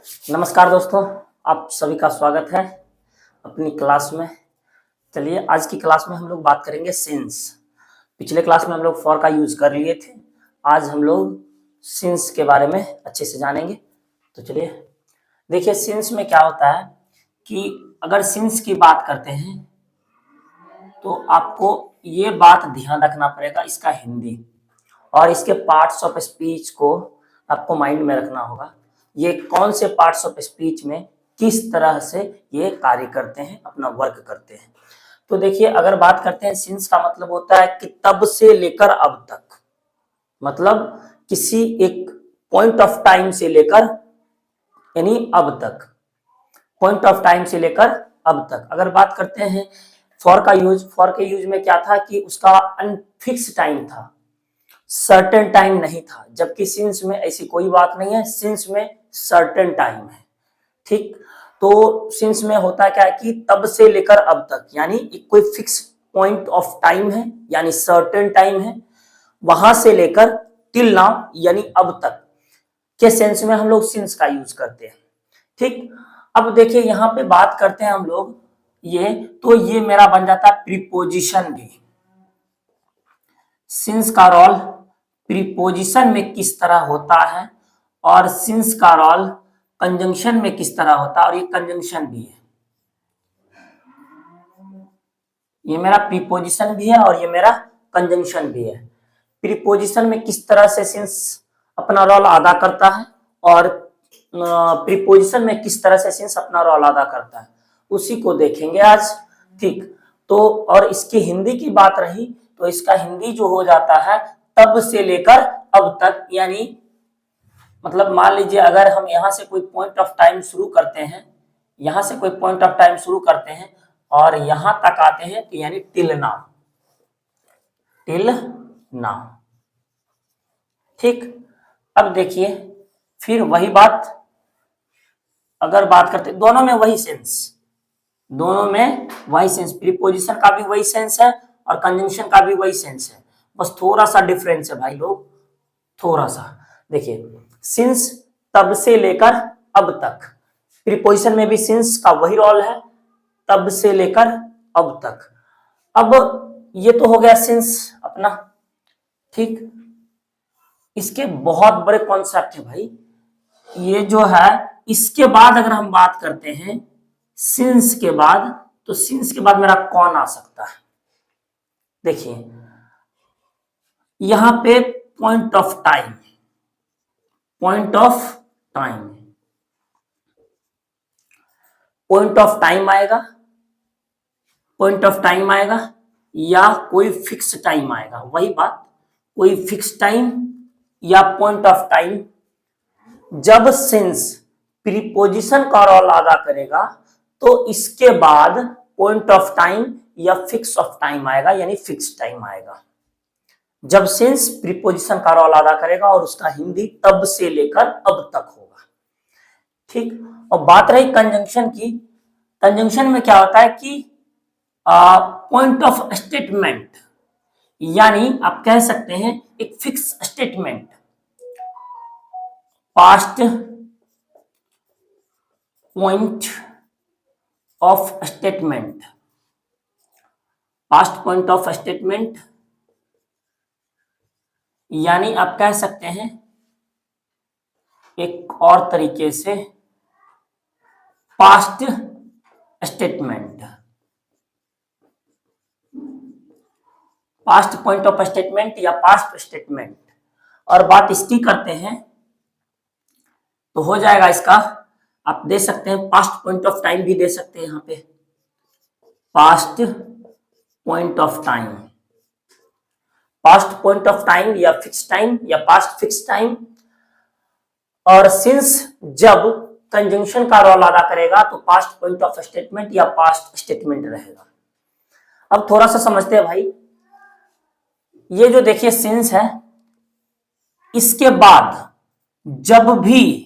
नमस्कार दोस्तों, आप सभी का स्वागत है अपनी क्लास में। चलिए आज की क्लास में हम लोग बात करेंगे सिंस। पिछले क्लास में हम लोग फॉर का यूज कर लिए थे। आज हम लोग सिंस के बारे में अच्छे से जानेंगे। तो चलिए देखिए, सिंस में क्या होता है कि अगर सिंस की बात करते हैं तो आपको ये बात ध्यान रखना पड़ेगा, इसका हिंदी और इसके पार्ट्स ऑफ स्पीच को आपको माइंड में रखना होगा। ये कौन से पार्ट्स ऑफ स्पीच में किस तरह से ये कार्य करते हैं, अपना वर्क करते हैं। तो देखिए, अगर बात करते हैं सिंस का मतलब होता है कि तब से लेकर अब तक, मतलब किसी एक पॉइंट ऑफ टाइम से लेकर, यानी अब तक, पॉइंट ऑफ टाइम से लेकर अब तक। अगर बात करते हैं फॉर का यूज, फॉर के यूज में क्या था कि उसका अनफिक्स टाइम था, सर्टेन टाइम नहीं था, जबकि सिंस में ऐसी कोई बात नहीं है। सिंस में सर्टेन टाइम है। ठीक, तो सिंस में होता क्या है कि तब से लेकर अब तक, यानी एक कोई फिक्स पॉइंट ऑफ टाइम है, यानी सर्टेन टाइम है, वहां से लेकर टिल नाउ, यानी अब तक के सेंस में हम लोग सिंस का यूज करते हैं। ठीक, अब देखिए यहां पे बात करते हैं हम लोग ये, तो ये मेरा बन जाता है प्रीपोजिशन भी। सिंस का रोल प्रीपोजिशन में किस तरह होता है और सिंस का रोल कंजंक्शन में किस तरह होता है, और ये कंजंक्शन भी है। ये मेरा प्रीपोजिशन भी है और ये मेरा कंजंक्शन भी है। प्रीपोजिशन में किस तरह से सिंस अपना रोल अदा करता है और प्रीपोजिशन में किस तरह से सिंस अपना रोल अदा करता है, उसी को देखेंगे आज। ठीक, तो और इसकी हिंदी की बात रही तो इसका हिंदी जो हो जाता है तब से लेकर अब तक, यानी मतलब मान लीजिए अगर हम यहाँ से कोई पॉइंट ऑफ टाइम शुरू करते हैं, यहां से कोई पॉइंट ऑफ टाइम शुरू करते हैं और यहां तक आते हैं तो यानी टिल नाउ, टिल नाउ। ठीक, अब देखिए फिर वही बात, अगर बात करते दोनों में वही सेंस, दोनों में वही सेंस, प्रीपोजिशन का भी वही सेंस है और कंजंक्शन का भी वही सेंस है, बस थोड़ा सा डिफरेंस है भाई लोग, थोड़ा सा। देखिए सिंस तब से लेकर अब तक, प्रीपोजिशन में भी सिंस का वही रोल है, तब से लेकर अब तक। अब ये तो हो गया सिंस अपना। ठीक, इसके बहुत बड़े कॉन्सेप्ट है भाई ये जो है। इसके बाद अगर हम बात करते हैं सिंस के बाद, तो सिंस के बाद मेरा कौन आ सकता है। देखिए यहां पे point of time, point of time, point of time आएगा, पॉइंट ऑफ टाइम आएगा या कोई फिक्स टाइम आएगा, वही बात, कोई फिक्स टाइम या पॉइंट ऑफ टाइम। जब सिंस प्रीपोजिशन का रोल अदा करेगा तो इसके बाद पॉइंट ऑफ टाइम या फिक्स ऑफ टाइम आएगा, यानी फिक्स टाइम आएगा। जब सिंस प्रीपोजिशन का रोल अदा करेगा और उसका हिंदी तब से लेकर अब तक होगा। ठीक, और बात रही कंजंक्शन की, कंजंक्शन में क्या होता है कि पॉइंट ऑफ स्टेटमेंट, यानी आप कह सकते हैं एक fix statement, past point of statement, past point of statement, यानी आप कह सकते हैं एक और तरीके से past statement, past point of statement या पास्ट स्टेटमेंट। और बात इसकी करते हैं तो हो जाएगा इसका, आप दे सकते हैं पास्ट पॉइंट ऑफ टाइम भी दे सकते हैं यहां पे, past point of time, past point of time या फिक्स टाइम या पास्ट फिक्स टाइम। और सिंस जब कंजंक्शन का रोल अदा करेगा तो पास्ट पॉइंट ऑफ स्टेटमेंट या पास्ट स्टेटमेंट रहेगा। अब थोड़ा सा समझते हैं भाई, ये जो देखिए सिंस है, इसके बाद जब भी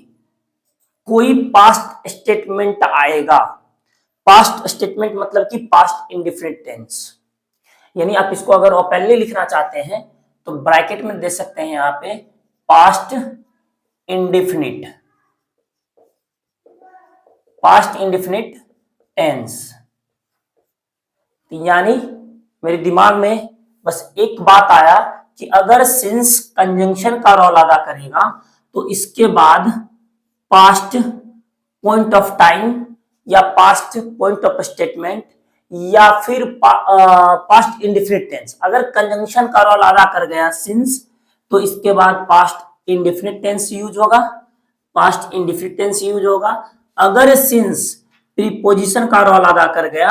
कोई पास्ट स्टेटमेंट आएगा, पास्ट स्टेटमेंट मतलब कि पास्ट इंडेफिनिट टेंस, यानी आप इसको अगर ओपनली लिखना चाहते हैं तो ब्रैकेट में दे सकते हैं यहां पे past indefinite, past indefinite tense. यानी मेरे दिमाग में बस एक बात आया कि अगर सिंस कंजंक्शन का रोल अदा करेगा तो इसके बाद पास्ट पॉइंट ऑफ टाइम या पास्ट पॉइंट ऑफ स्टेटमेंट या फिर पास्ट इंडेफिनिट टेंस, अगर कंजंक्शन का रोल अदा कर गया सिंस तो इसके बाद पास्ट इंडेफिनिट टेंस यूज होगा, पास्ट इंडेफिनिट टेंस यूज होगा। अगर सिंस प्रीपोजिशन का रोल अदा कर गया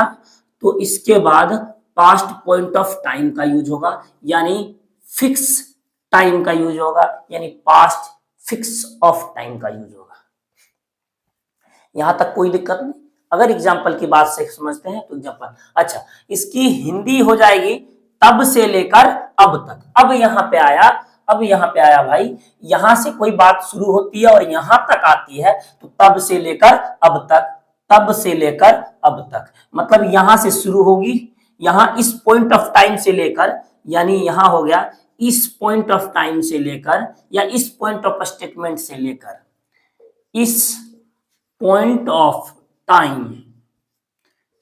तो इसके बाद पास्ट पॉइंट ऑफ टाइम का यूज होगा, यानी फिक्स टाइम का यूज होगा, यानी पास्ट फिक्स ऑफ टाइम का यूज होगा। यहां तक कोई दिक्कत नहीं। अगर एग्जाम्पल की बात से समझते हैं तो एग्जाम्पल, अच्छा इसकी हिंदी हो जाएगी तब से लेकर अब तक। अब यहाँ पे आया भाई, यहां से कोई बात शुरू होती है और यहां तक आती है तो तब से लेकर अब तक, तब से लेकर अब तक, मतलब यहां से शुरू होगी, यहां इस पॉइंट ऑफ टाइम से लेकर, यानी यहां हो गया इस पॉइंट ऑफ टाइम से लेकर या इस पॉइंट ऑफ स्टेटमेंट से लेकर, इस पॉइंट ऑफ टाइम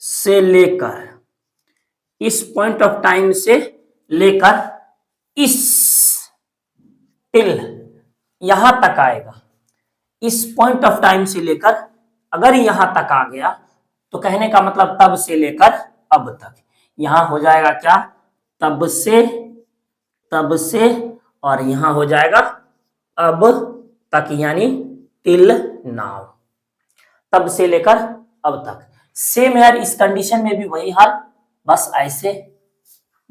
से लेकर, इस पॉइंट ऑफ टाइम से लेकर इस टिल यहां तक आएगा। इस पॉइंट ऑफ टाइम से लेकर अगर यहां तक आ गया तो कहने का मतलब तब से लेकर अब तक। यहां हो जाएगा क्या, तब से और यहां हो जाएगा अब तक, यानी टिल नाउ, तब से लेकर अब तक। सेम यार इस कंडीशन में भी वही हाल, बस ऐसे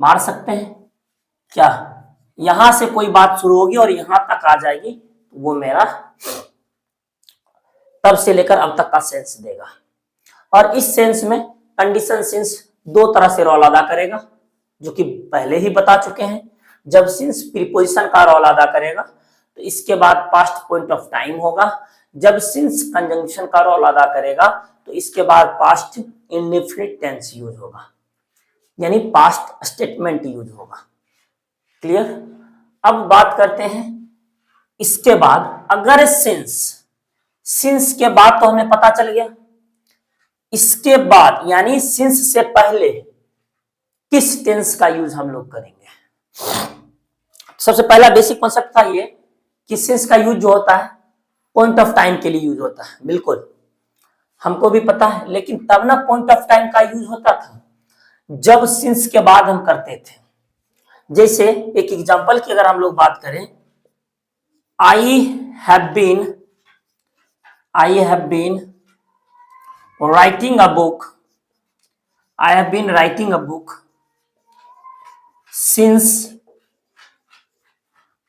मार सकते हैं क्या, यहां से कोई बात शुरू होगी और यहां तक आ जाएगी तो वो मेरा तब से लेकर अब तक का सेंस देगा। और इस सेंस में कंडीशन सेंस दो तरह से रोल अदा करेगा, जो कि पहले ही बता चुके हैं। जब सेंस प्रीपोजिशन का रोल अदा करेगा तो इसके बाद पास्ट पॉइंट ऑफ टाइम होगा। जब सिंस कंजंक्शन का रोल अदा करेगा तो इसके बाद पास्ट इंडेफिनिट टेंस यूज होगा, यानी पास्ट स्टेटमेंट यूज होगा। क्लियर। अब बात करते हैं इसके बाद, अगर सिंस के बाद तो हमें पता चल गया, इसके बाद यानी सिंस से पहले किस टेंस का यूज हम लोग करेंगे। सबसे पहला बेसिक कॉन्सेप्ट था ये कि सिंस का यूज जो होता है पॉइंट ऑफ टाइम के लिए यूज होता है, बिल्कुल हमको भी पता है, लेकिन तब ना पॉइंट ऑफ टाइम का यूज होता था जब सिंस के बाद हम करते थे। जैसे एक एग्जांपल की अगर हम लोग बात करें, I have been writing a book since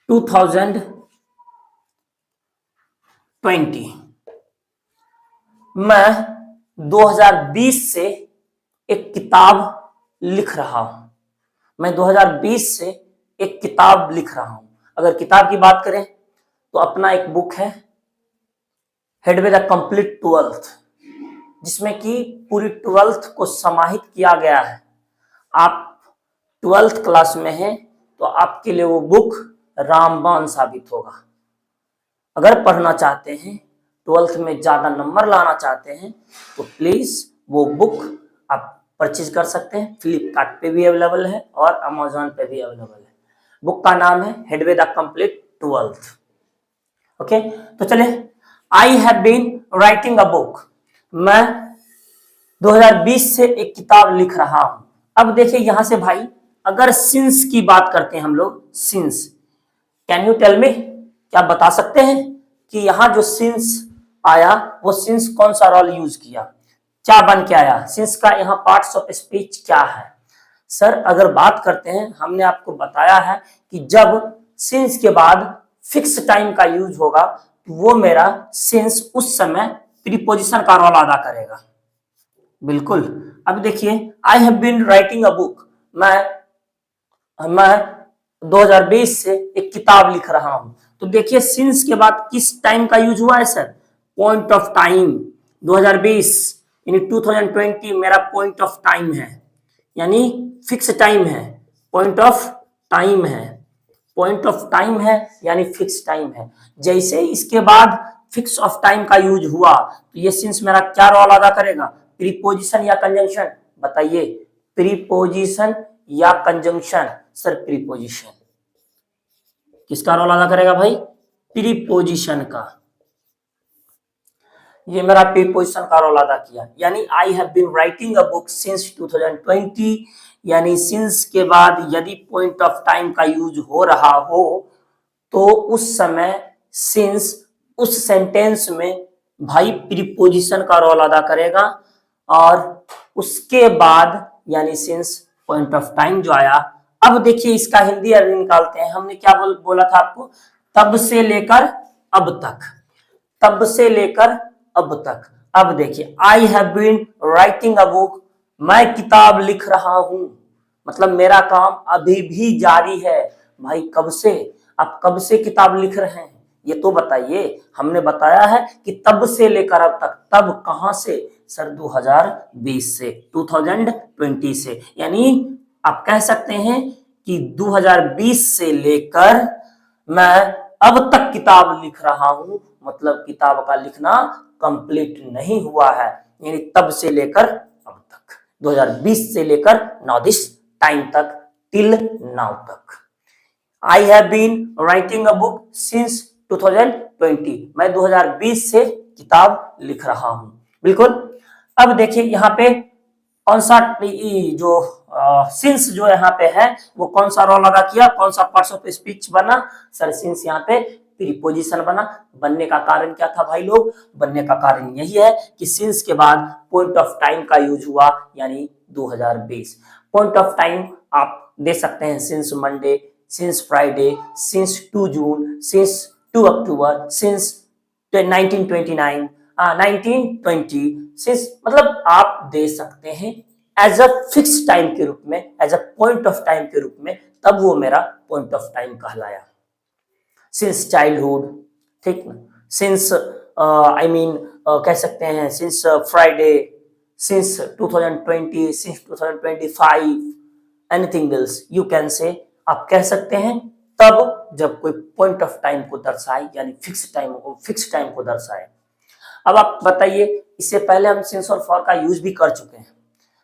2020। मैं 2020 से एक किताब लिख रहा हूं, मैं 2020 से एक किताब लिख रहा हूं। अगर किताब की बात करें तो अपना एक बुक है हेडवे द कंप्लीट 12th, जिसमें कि पूरी 12th को समाहित किया गया है। आप 12th क्लास में हैं तो आपके लिए वो बुक रामबाण साबित होगा। अगर पढ़ना चाहते हैं, 12th में ज्यादा नंबर लाना चाहते हैं तो प्लीज वो बुक आप परचेज कर सकते हैं। फ्लिपकार्ट पे भी अवेलेबल है और अमेजोन पे भी अवेलेबल है। बुक का नाम है headway the complete 12th। Okay, तो चलिए, I have been writing a book, मैं 2020 से एक किताब लिख रहा हूं। अब देखिए यहां से भाई, अगर सिंस की बात करते हैं हम लोग, since, can you tell me, क्या बता सकते हैं कि यहां जो सिंस आया वो सिंस कौन सा रोल यूज किया, क्या बन के आया, सिंस का यहाँ पार्ट्स ऑफ स्पीच क्या है। सर अगर बात करते हैं, हमने आपको बताया है कि जब सिंस के बाद फिक्स टाइम का यूज होगा तो वो मेरा सिंस उस समय प्रीपोजिशन का रोल अदा करेगा। बिल्कुल। अब देखिए, I have been writing a book, मैं 2020 से एक किताब लिख रहा हूं। तो देखिए सिंस के बाद किस टाइम का यूज हुआ है सर, पॉइंट ऑफ टाइम। 2020 यानी 2020 मेरा पॉइंट ऑफ टाइम है, यानी फिक्स टाइम है, पॉइंट ऑफ टाइम है, पॉइंट ऑफ टाइम है यानी फिक्स टाइम है। जैसे इसके बाद फिक्स ऑफ टाइम का यूज हुआ तो ये सिंस मेरा क्या रोल अदा करेगा, प्रीपोजिशन या कंजंक्शन, बताइए प्रीपोजिशन या कंजंक्शन। सर प्रीपोजिशन, किसका रोल अदा करेगा भाई, प्रीपोजिशन का, ये मेरा प्रीपोजिशन का रोल अदा किया। यानी I have been writing a book since 2020, यानी सिंस के बाद यदि पॉइंट ऑफ टाइम का यूज हो रहा हो तो उस समय सिंस उस सेंटेंस में भाई प्रीपोजिशन का रोल अदा करेगा, और उसके बाद यानी सिंस पॉइंट ऑफ टाइम जो आया। अब देखिए इसका हिंदी अर्थ निकालते हैं। हमने क्या बोला था आपको, तब से लेकर अब तक, तब से लेकर अब तक। अब देखिए I have been writing a book, मैं किताब लिख रहा हूं, मतलब मेरा काम अभी भी जारी है। भाई कब से, आप कब से किताब लिख रहे हैं ये तो बताइए। हमने बताया है कि तब से लेकर अब तक, तब कहां से सर 2020 से, 2020 से, यानी आप कह सकते हैं कि 2020 से लेकर मैं अब तक किताब लिख रहा हूं, मतलब किताब का लिखना कंप्लीट नहीं हुआ है, यानी तब से लेकर अब तक, 2020 से लेकर नाउ दिस टाइम तक, टिल नाउ तक। I have been writing a book since 2020, मैं 2020 से किताब लिख रहा हूं। बिल्कुल। अब देखिए यहाँ पे कौन सा जो सिंस जो यहाँ पे है वो कौन सा रोल अदा किया, कौन सा पार्ट्स ऑफ स्पीच बना, सर सिंस यहाँ पे प्रीपोजिशन बना। बनने का कारण क्या था भाई लोग, बनने का कारण यही है कि सिंस के बाद पॉइंट ऑफ टाइम का यूज हुआ, यानी 2020। पॉइंट ऑफ टाइम आप दे सकते हैं since Monday, since Friday, since 2 जून, सिंस 2 अक्टूबर, सिंस 1929, 1920, सिंस, मतलब आप दे सकते हैं एज अ फिक्स टाइम के रूप में, as a point of time के रूप में, तब वो मेरा पॉइंट ऑफ टाइम कहलाया। सिंस चाइल्डहुड, ठीक ना, सिंस आई मीन कह सकते हैं since Friday, since 2020, since 2025, anything else you can say, आप कह सकते हैं तब जब कोई पॉइंट ऑफ टाइम को दर्शाए, यानी फिक्स टाइम को दर्शाए। अब आप बताइए, इससे पहले हम सिंस और फॉर का यूज भी कर चुके हैं।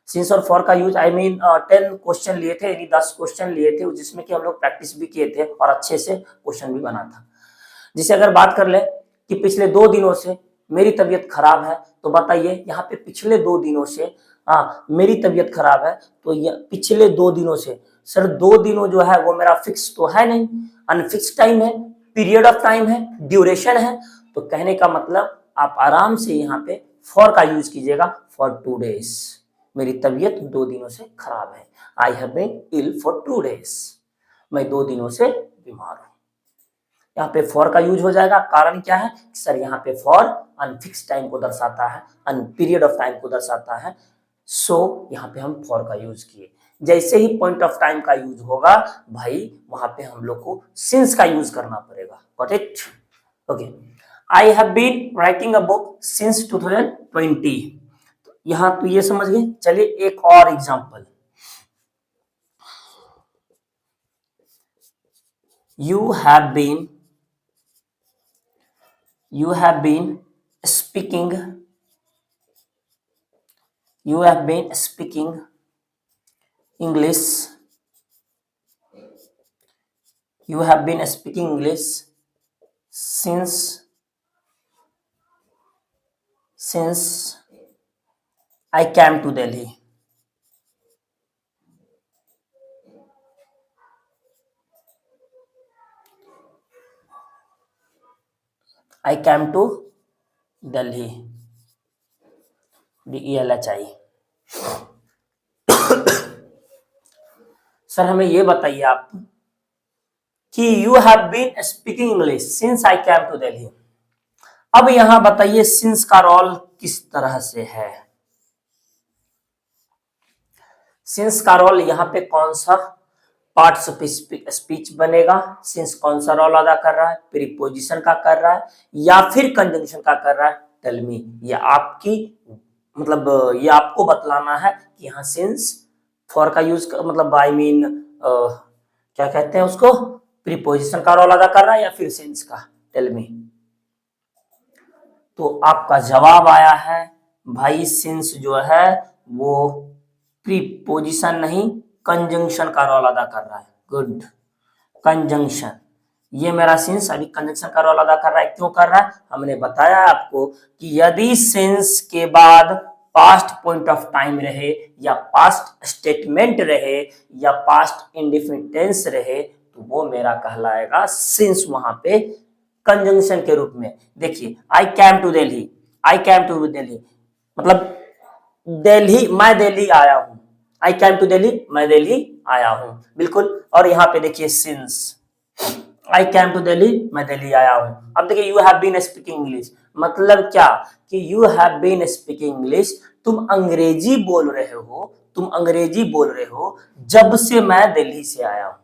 सिंस और फॉर का यूज आई मीन 10 क्वेश्चन लिए थे, यानी 10 क्वेश्चन लिए थे, जिसमें कि हम लोग प्रैक्टिस भी किए थे और अच्छे से क्वेश्चन भी बना था। जिसे अगर बात कर ले कि पिछले 2 दिनों से मेरी तबीयत खराब है, तो बताइए यहाँ पे पिछले 2 दिनों से, मेरी तबीयत खराब है, तो पिछले 2 दिनों से, सर 2 दिनों जो है वो मेरा फिक्स तो है नहीं, अनफिक्स टाइम है, पीरियड ऑफ टाइम है, ड्यूरेशन है। तो कहने का मतलब आप आराम से यहाँ पे फॉर का यूज कीजिएगा, फॉर 2 डेज, मेरी तबीयत 2 दिनों से खराब है। I have been ill for 2 days, मैं 2 दिनों से बीमार हूं। यहाँ पे फॉर का यूज हो जाएगा। कारण क्या है सर, यहाँ पे फॉर अनफिक्स टाइम को दर्शाता है, अन पीरियड ऑफ टाइम को दर्शाता है, सो यहाँ पे हम फॉर का यूज किए। जैसे ही पॉइंट ऑफ टाइम का यूज होगा भाई, वहां पे हम लोग को सिंस का यूज करना पड़ेगा। Got it? Okay. I have been writing a book since 2020, यहां तो ये समझ गए। चलिए एक और example, you have been speaking, you have been speaking English, you have been speaking English since I came to Delhi. I came to Delhi, DELHI। Sir हमें ये बताइए आप कि you have been speaking English since I came to Delhi. अब यहां बताइए since का role किस तरह से है, सिंस का रोल यहाँ पे कौन सा पार्ट्स ऑफ स्पीच बनेगा, सिंस कौन सा रोल अदा कर रहा है, प्रीपोजिशन का कर रहा है या फिर कंजंक्शन का कर रहा है, टेल मी। ये आपकी मतलब ये आपको बतलाना है कि यहाँ सिंस फॉर का यूज मतलब आई मीन क्या कहते हैं उसको, प्रीपोजिशन का रोल अदा कर रहा है या फिर सिंस का, टेल मी। तो आपका जवाब आया है भाई सिंस जो है वो प्रीपोजिशन नहीं कंजंक्शन का रोल अदा कर रहा है। Good, conjunction. ये मेरा सिंस अभी कंजंक्शन का रोल अदा कर रहा है। क्यों कर रहा है? हमने बताया आपको कि यदि सिंस के बाद पास्ट पॉइंट ऑफ टाइम रहे या पास्ट स्टेटमेंट रहे या पास्ट इंडेफिनिट टेंस रहे तो वो मेरा कहलाएगा सिंस, वहां पे कंजंक्शन के रूप में। देखिए, I came to Delhi, I came to Delhi मतलब दिल्ली, मैं दिल्ली आया हूं। आई कैम टू दिल्ली, मैं दिल्ली आया हूं। बिल्कुल। और यहाँ पे देखिए since, I came to Delhi, मैं दिल्ली आया हूं। अब देखिए you have been speaking English, मतलब क्या कि you have been speaking English, तुम अंग्रेजी बोल रहे हो, तुम अंग्रेजी बोल रहे हो जब से मैं दिल्ली से आया हूं,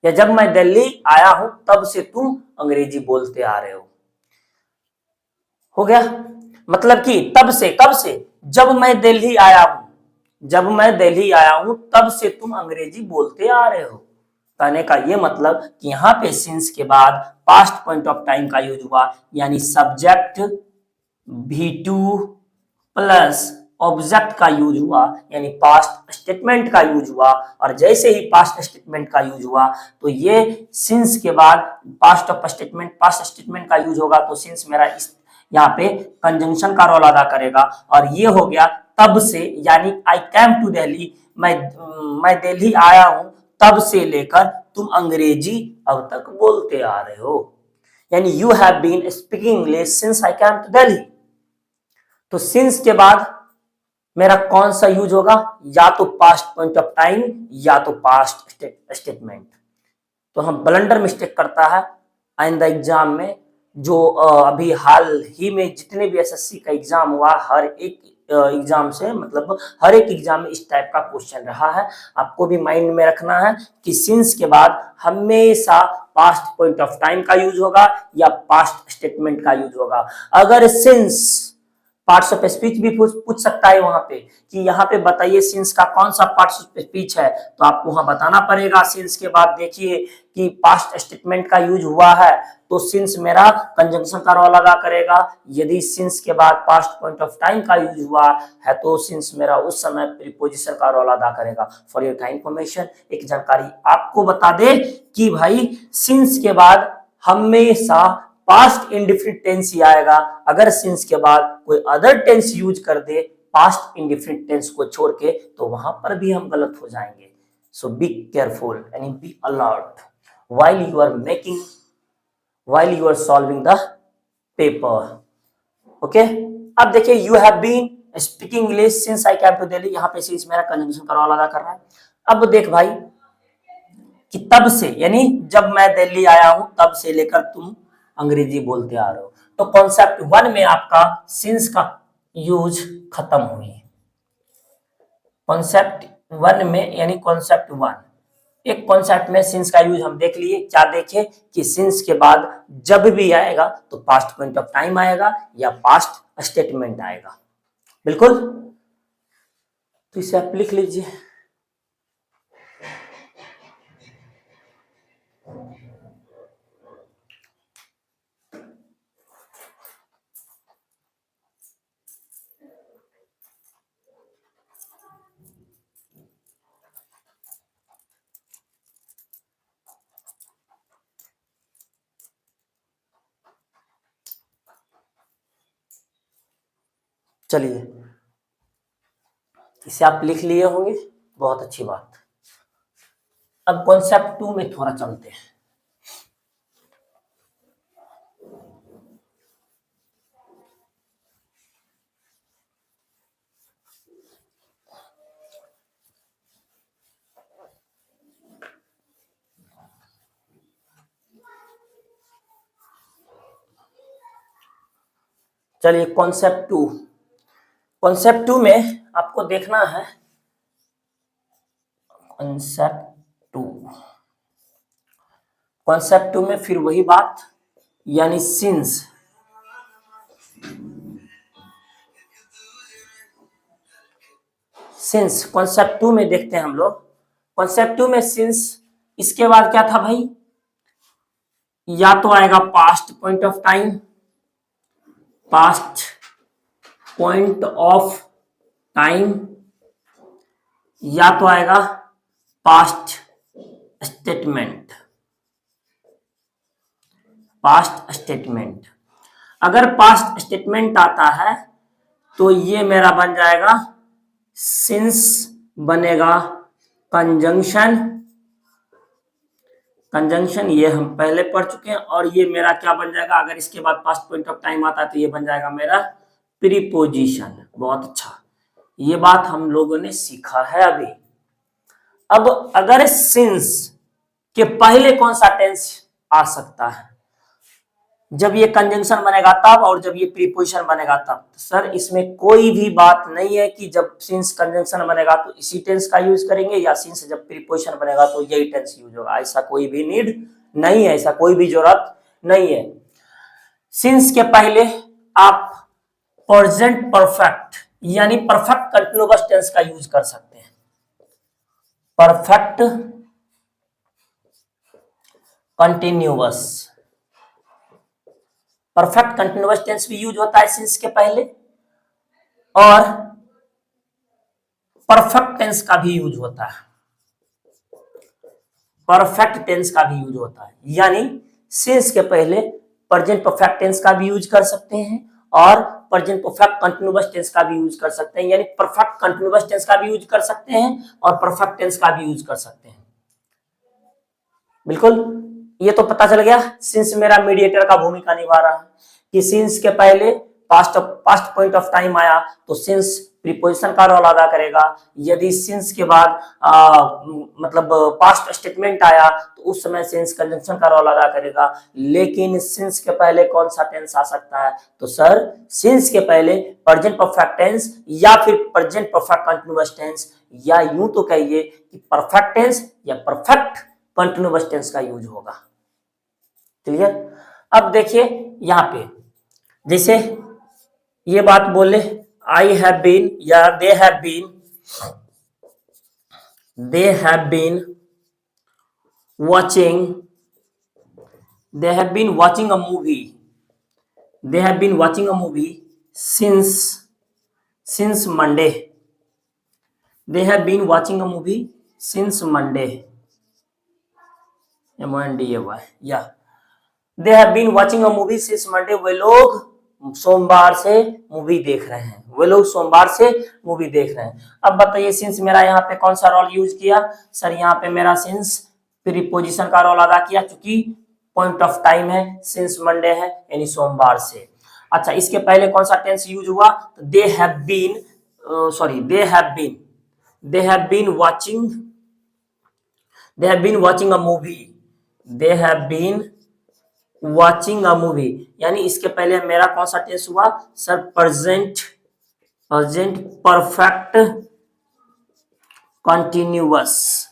या जब मैं दिल्ली आया हूं तब से तुम अंग्रेजी बोलते आ रहे हो गया। मतलब कि तब से, कब से? जब मैं दिल्ली आया हूं, जब मैं दिल्ली आया हूं तब से तुम अंग्रेजी बोलते आ रहे हो। कहने का ये मतलब कि यहाँ पे सिंस के बाद पास्ट पॉइंट ऑफ टाइम का यूज हुआ, यानी सब्जेक्ट V2 प्लस ऑब्जेक्ट का यूज हुआ, यानी पास्ट स्टेटमेंट का यूज हुआ। और जैसे ही पास्ट स्टेटमेंट का यूज हुआ तो ये सिंस के बाद past of statement, past statement का यूज होगा तो सिंस मेरा इस यहाँ पे कंजंक्शन का रोल अदा करेगा। और ये हो गया तब से, यानी आई कैम टू दिल्ली, मैं दिल्ली आया हूं तब से लेकर तुम अंग्रेजी अब तक बोलते आ रहे हो, यानी you have been speaking English since I came to Delhi. तो सिंस के बाद मेरा कौन सा यूज होगा? या तो पास्ट पॉइंट ऑफ टाइम या तो पास्ट स्टेटमेंट। तो हम ब्लंडर मिस्टेक करता है आइंदा एग्जाम में, जो अभी हाल ही में जितने भी एसएससी का एग्जाम हुआ, हर एक एग्जाम से, मतलब हर एक एग्जाम में इस टाइप का क्वेश्चन रहा है। आपको भी माइंड में रखना है कि सिंस के बाद हमेशा पास्ट पॉइंट ऑफ टाइम का यूज होगा या पास्ट स्टेटमेंट का यूज होगा। अगर सिंस पार्ट्स ऑफ स्पीच भी पूछ सकता है वहां पे कि यहाँ पे बताइए सिंस का कौन सा पार्ट्स ऑफ स्पीच है, तो आपको वहां बताना पड़ेगा। सिंस के बाद देखिए कि पास्ट स्टेटमेंट का यूज हुआ है तो सिंस मेरा कंजंक्शन का रोल अदा करेगा। यदि सिंस के बाद पास्ट पॉइंट ऑफ टाइम का यूज हुआ है तो सिंस मेरा उस समय प्रीपोजिशन का रोल अदा करेगा। फॉर योर काइंड इंफॉर्मेशन, एक जानकारी आपको बता दे कि भाई सिंस के बाद हमेशा पास्ट इंडिफिनिट टेंस ही आएगा। अगर सिंस के बाद कोई अदर टेंस यूज कर दे पास्ट इंडिफिनिट टेंस को छोड़ के तो वहां पर भी हम गलत हो जाएंगे। सो बी केयरफुल यानी be alert while you are making, while you are solving the paper. Okay. अब देखिए you have been speaking English since I came to Delhi, यहाँ पे सिंस मेरा कंजंक्शन का रोल अदा कर रहा है। अब देख भाई कि तब से, यानी जब मैं दिल्ली आया हूं तब से लेकर तुम अंग्रेजी बोलते आ रहे हो, तो कॉन्सेप्ट 1 में आपका सिंस का यूज खत्म हुई। कॉन्सेप्ट 1 में, यानी कॉन्सेप्ट 1, एक कॉन्सेप्ट में सिंस का यूज हम देख लिए। क्या देखे कि सिंस के बाद जब भी आएगा तो पास्ट पॉइंट ऑफ टाइम आएगा या पास्ट स्टेटमेंट आएगा। बिल्कुल, तो इसे आप लिख लीजिए। चलिए, इसे आप लिख लिए होंगे, बहुत अच्छी बात। अब कॉन्सेप्ट 2 में थोड़ा चलते हैं। चलिए कॉन्सेप्ट 2, कॉन्सेप्ट 2 में आपको देखना है कॉन्सेप्ट 2, कॉन्सेप्ट 2 में फिर वही बात, यानी सिंस, सिंस कॉन्सेप्ट 2 में देखते हैं हम लोग। कॉन्सेप्ट 2 में सिंस, इसके बाद क्या था भाई? या तो आएगा past point of time past point of time, या तो आएगा पास्ट स्टेटमेंट। पास्ट स्टेटमेंट, अगर पास्ट स्टेटमेंट आता है तो ये मेरा बन जाएगा सिंस, बनेगा कंजंक्शन। कंजंक्शन ये हम पहले पढ़ चुके हैं। और ये मेरा क्या बन जाएगा, अगर इसके बाद पास्ट पॉइंट ऑफ टाइम आता है तो ये बन जाएगा मेरा प्रीपोजिशन। बहुत अच्छा, ये बात हम लोगों ने सीखा है अभी। अब अगर सिंस के पहले कौन सा टेंस आ सकता है, जब ये कंजंक्शन बनेगा तब, और जब ये प्रीपोजिशन बनेगा तब। सर इसमें कोई भी बात नहीं है कि जब सिंस कंजंक्शन बनेगा तो इसी टेंस का यूज करेंगे, या सिंस जब प्रीपोजिशन बनेगा तो यही टेंस यूज होगा। ऐसा कोई भी नीड नहीं है, ऐसा कोई भी जरूरत नहीं है। सिंस के पहले आप प्रेजेंट परफेक्ट यानी परफेक्ट कंटिन्यूअस टेंस का यूज कर सकते हैं। Perfect continuous, perfect continuous tense भी यूज होता है सिंस के पहले, और परफेक्ट टेंस का भी यूज होता है। परफेक्ट टेंस का भी यूज होता है, यानी सिंस के पहले प्रेजेंट परफेक्ट टेंस का भी यूज कर सकते हैं, और प्रेजेंट परफेक्ट कंटिन्यूअस टेंस का भी यूज कर सकते हैं। यानी परफेक्ट कंटिन्यूअस टेंस का भी यूज कर सकते हैं और परफेक्ट टेंस का भी यूज कर सकते हैं। बिल्कुल, ये तो पता चल गया सिंस मेरा मीडिएटर का भूमिका निभा रहा है, कि सिंस के पहले पास्ट पॉइंट ऑफ टाइम आया तो सिंस प्रीपोजिशन का रोल अदा करेगा। यदि सिंस के बाद मतलब पास्ट स्टेटमेंट आया तो उस समय सिंस कंजंक्शन का रोल अदा करेगा। लेकिन सिंस के पहले कौन सा टेंस आ सकता है, तो सर सिंस के पहले प्रेजेंट परफेक्ट टेंस या फिर प्रेजेंट परफेक्ट कंटिन्यूअस टेंस, या यूं तो कहिए कि परफेक्ट टेंस या परफेक्ट कंटिन्यूअस टेंस का यूज होगा। क्लियर। अब देखिए यहां पे जैसे ये बात बोले आई हैव बीन या they have been watching, they have been watching a movie, they have been watching a movie since Monday, they have been watching a movie since Monday, MONDAY, yeah, they have been watching a movie since Monday। वे लोग सोमवार से movie देख रहे हैं, वे लोग सोमवार से movie देख रहे हैं। अब बताइए सिंस मेरा यहाँ पे कौन सा रोल यूज किया, सर यहाँ पे मेरा सिंस प्रीपोजिशन का रोल अदा किया, क्योंकि पॉइंट ऑफ टाइम है, सिंस मंडे है यानी सोमवार से। अच्छा, इसके पहले कौन सा टेंस यूज हुआ, तो they have been watching a movie, they have been watching a movie, यानी इसके पहले मेरा कौन सा टेंस हुआ, sir present perfect continuous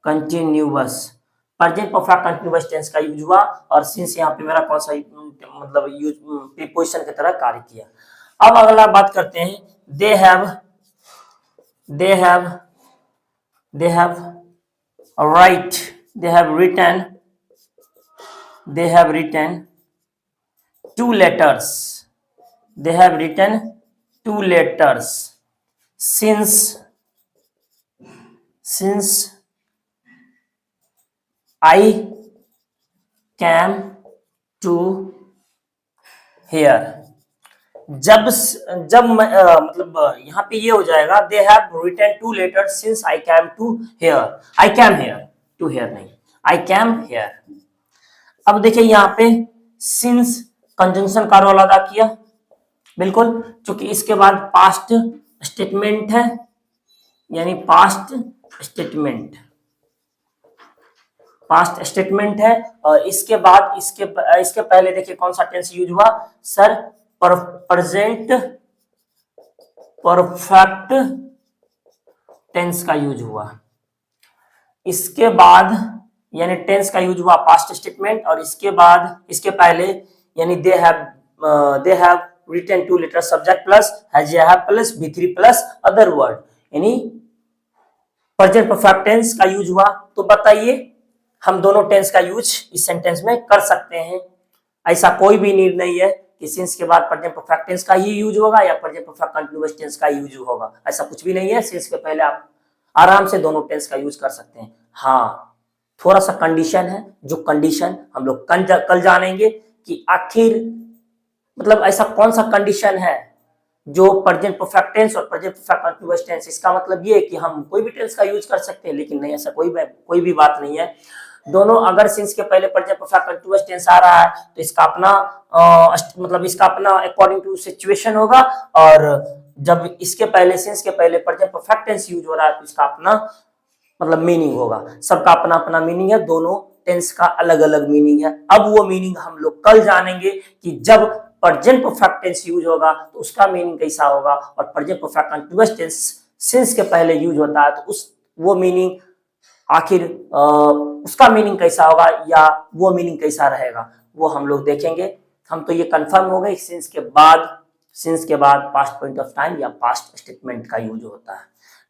present perfect continuous tense का यूज हुआ, और सिंस यहाँ पे मेरा कौन सा मतलब यूज प्रीपोजिशन की तरह कार्य किया। अब अगला बात करते हैं, दे have written two letters, since I came to here। जब मतलब यहाँ पे ये हो जाएगा, they have written two letter since I came to here, I came here. अब देखिए यहाँ पे सिंस कंजंक्शन का रोल अदा किया, बिल्कुल, क्योंकि इसके बाद पास्ट स्टेटमेंट है, यानी पास्ट स्टेटमेंट है, और इसके बाद इसके पहले देखिए कौन सा टेंस यूज हुआ, सर प्रेजेंट परफेक्ट टेंस का यूज हुआ। इसके बाद यानी टेंस का यूज हुआ पास्ट स्टेटमेंट, और इसके बाद इसके पहले यानी they have written two letter subject plus has have plus V3 plus other word, यानी प्रेजेंट परफेक्ट टेंस का यूज हुआ। तो बताइए हम दोनों टेंस का यूज इस सेंटेंस में कर सकते हैं, ऐसा कोई भी नीड नहीं है कि सिंस के बाद प्रेजेंट परफेक्ट टेंस का ही यूज होगा या प्रेजेंट परफेक्ट कंटीन्यूअस टेंस का यूज होगा, ऐसा कुछ भी नहीं है। सिंस के पहले आप आराम से दोनों टेंस का यूज कर सकते हैं। हाँ, थोड़ा सा कंडीशन है, जो कंडीशन हम लोग कल जानेंगे कि आखिर मतलब ऐसा कौन सा कंडीशन है जो प्रेजेंट परफेक्ट टेंस और प्रेजेंट परफेक्ट कंटीन्यूअस टेंस, इसका मतलब ये है कि हम कोई भी टेंस का यूज कर सकते हैं, लेकिन नहीं, ऐसा कोई भी बात नहीं है। दोनों, अगर सिंस के पहले प्रेजेंट परफेक्ट कंटीन्यूअस टेंस आ रहा है तो इसका अपना मतलब इसका अपना अकॉर्डिंग टू सिचुएशन होगा, और जब इसके पहले सिंस के पहले प्रेजेंट परफेक्ट टेंस यूज हो रहा है तो इसका अपना मतलब मीनिंग होगा। सबका अपना अपना मीनिंग है, दोनों टेंस का अलग अलग मीनिंग है। अब वो मीनिंग हम लोग कल जानेंगे कि जब प्रेजेंट परफेक्ट टेंस यूज होगा तो उसका मीनिंग कैसा होगा, और present perfect continuous tense since के पहले यूज होता है तो वो मीनिंग आखिर उसका मीनिंग कैसा होगा या वो मीनिंग कैसा रहेगा, वो हम लोग देखेंगे। हम तो ये कंफर्म हो गए सिंस के बाद पास्ट पॉइंट ऑफ टाइम या पास्ट स्टेटमेंट का यूज होता है,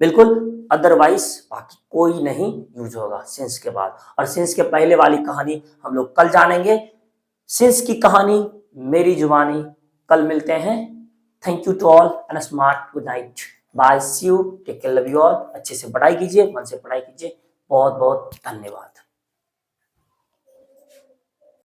बिल्कुल, अदरवाइज बाकी कोई नहीं यूज होगा सिंस के बाद। और सिंस के पहले वाली कहानी हम लोग कल जानेंगे। सिंस की कहानी मेरी जुबानी, कल मिलते हैं। Thank you to all and smart good night, bye, see you, take care, love you all. अच्छे से पढ़ाई कीजिए, मन से पढ़ाई कीजिए। बहुत बहुत धन्यवाद।